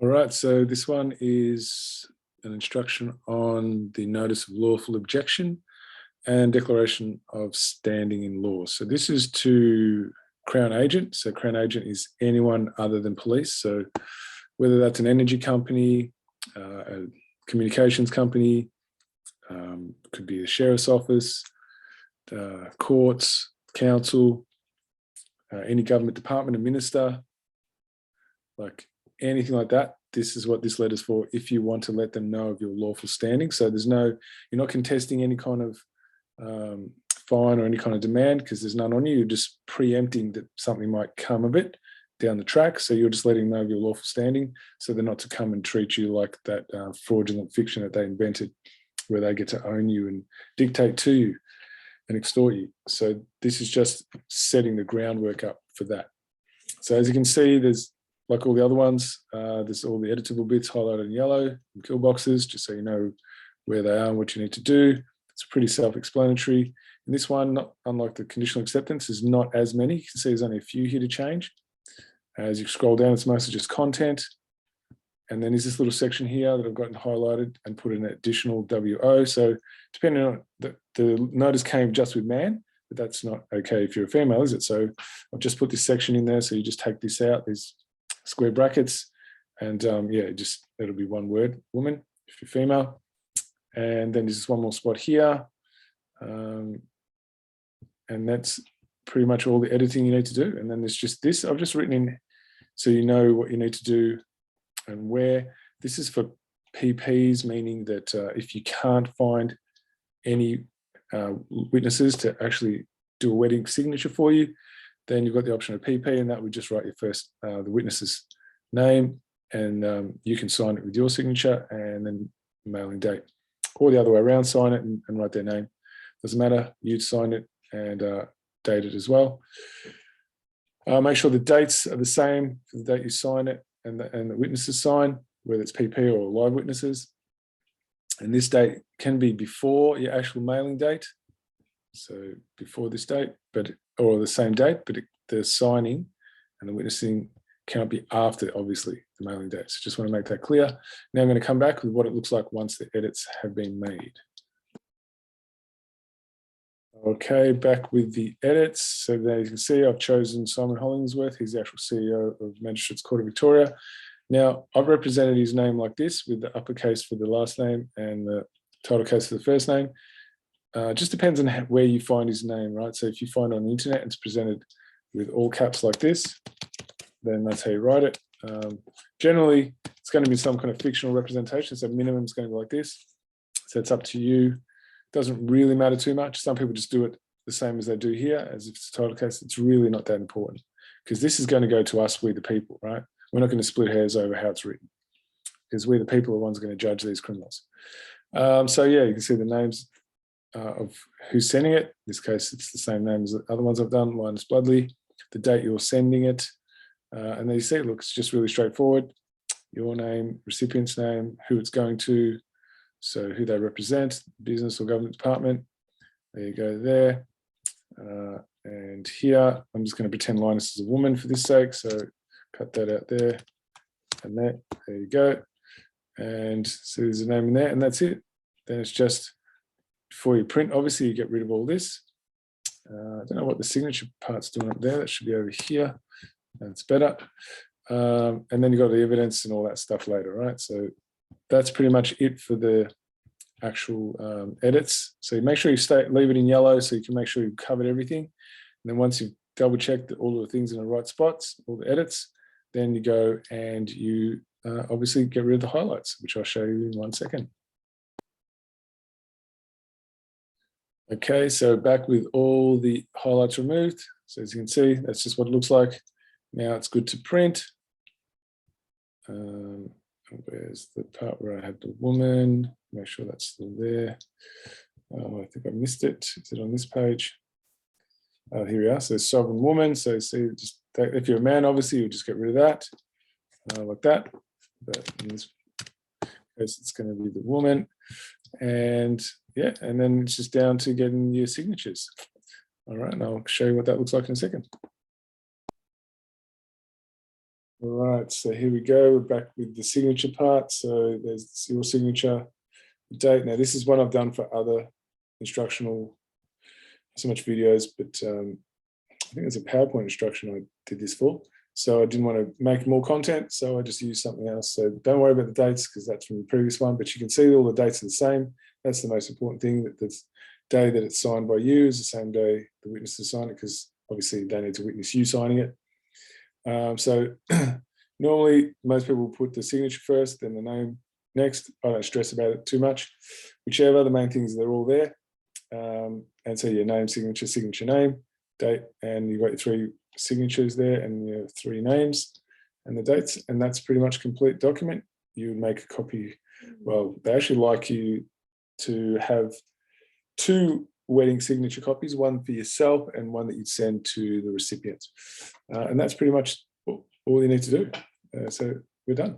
All right, so this one is an instruction on the Notice of Lawful Objection and Declaration of Standing in Law. So this is to Crown Agent. So Crown Agent is anyone other than police. So whether that's an energy company, a communications company, could be the sheriff's office, courts, council, any government department, a minister, like anything like that. This is what this letter's for if you want to let them know of your lawful standing. So there's no, you're not contesting any kind of fine or any kind of demand because there's none on you. You're just preempting that something might come of it down the track. So you're just letting them know of your lawful standing so they're not to come and treat you like that fraudulent fiction that they invented where they get to own you and dictate to you and extort you. So this is just setting the groundwork up for that. So as you can see, there's, like all the other ones, there's all the editable bits highlighted in yellow in kill boxes, just so you know where they are and what you need to do. It's pretty self-explanatory. And this one, not unlike the conditional acceptance, is not as many. You can see there's only a few here to change. As you scroll down, it's mostly just content. And then there's this little section here that I've gotten highlighted and put an additional WO. So depending on the notice came just with man, but that's not okay if you're a female, is it? So I've just put this section in there. So you just take this out, these square brackets, and yeah, just it'll be one word, woman, if you're female. And then there's one more spot here. And that's pretty much all the editing you need to do. And then there's just this, I've just written in so you know what you need to do and where. This is for PPs, meaning that if you can't find any witnesses to actually do a wedding signature for you, then you've got the option of PP, and that would just write your first, the witness's name, and you can sign it with your signature and then mailing date. Or the other way around, sign it and write their name. Doesn't matter, you'd sign it and date it as well. Make sure the dates are the same for the date you sign it and the witnesses sign, whether it's PP or live witnesses. And this date can be before your actual mailing date, so before this date, or the same date, but the signing and the witnessing cannot be after, obviously, the mailing date. So just want to make that clear. Now I'm going to come back with what it looks like once the edits have been made. Okay, back with the edits. So there you can see I've chosen Simon Hollingsworth. He's the actual CEO of Magistrates Court of Victoria. Now, I've represented his name like this with the uppercase for the last name and the title case for the first name. Just depends on where you find his name, right? So if you find it on the internet, it's presented with all caps like this, then that's how you write it. Generally, it's going to be some kind of fictional representation, so minimum is going to be like this. So it's up to you. Doesn't really matter too much. Some people just do it the same as they do here, as if it's a title case. It's really not that important because this is going to go to us, we the people, right? We're not going to split hairs over how it's written because we the people are the ones going to judge these criminals. So yeah, you can see the names of who's sending it. In this case, it's the same name as the other ones I've done, Linus Bloodley, the date you're sending it. And then you see it looks just really straightforward. Your name, recipient's name, who it's going to, so who they represent, business or government department. There you go there. And here, I'm just going to pretend Linus is a woman for this sake. So cut that out there and there you go. And so there's a name in there and that's it. Then it's just, before you print, obviously you get rid of all this. I don't know what the signature part's doing up there. That should be over here. That's better. And then you've got the evidence and all that stuff later, right? So that's pretty much it for the actual edits. So you make sure you leave it in yellow so you can make sure you've covered everything. And then once you've double checked that all of the things in the right spots, all the edits, then you go and you obviously get rid of the highlights, which I'll show you in 1 second. Okay, so back with all the highlights removed. So as you can see, that's just what it looks like. Now it's good to print. Where's the part where I had the woman? Make sure that's still there. I think I missed it. Is it on this page? Here we are. So sovereign woman. So see, just if you're a man, obviously you just get rid of that, like that. But in this case, it's going to be the woman. And yeah, and then it's just down to getting your signatures. All right, and I'll show you what that looks like in a second. All right, so here we go. We're back with the signature part. So there's your signature, date. Now this is one I've done for other instructional, so much videos, but I think it's a PowerPoint instruction I did this for. So I didn't want to make more content, so I just used something else. So don't worry about the dates because that's from the previous one, but you can see all the dates are the same. That's the most important thing, that the day that it's signed by you is the same day the witnesses sign it, because obviously they need to witness you signing it. So normally most people put the signature first, then the name next. I don't stress about it too much. Whichever, the main thing is they're all there. And so your name, signature, signature, name, date, and you've got your 3 signatures there and your 3 names and the dates, and that's pretty much a complete document. You would make a copy. Well, they actually like you to have 2 wedding signature copies, one for yourself and one that you'd send to the recipient. And that's pretty much all you need to do. So we're done.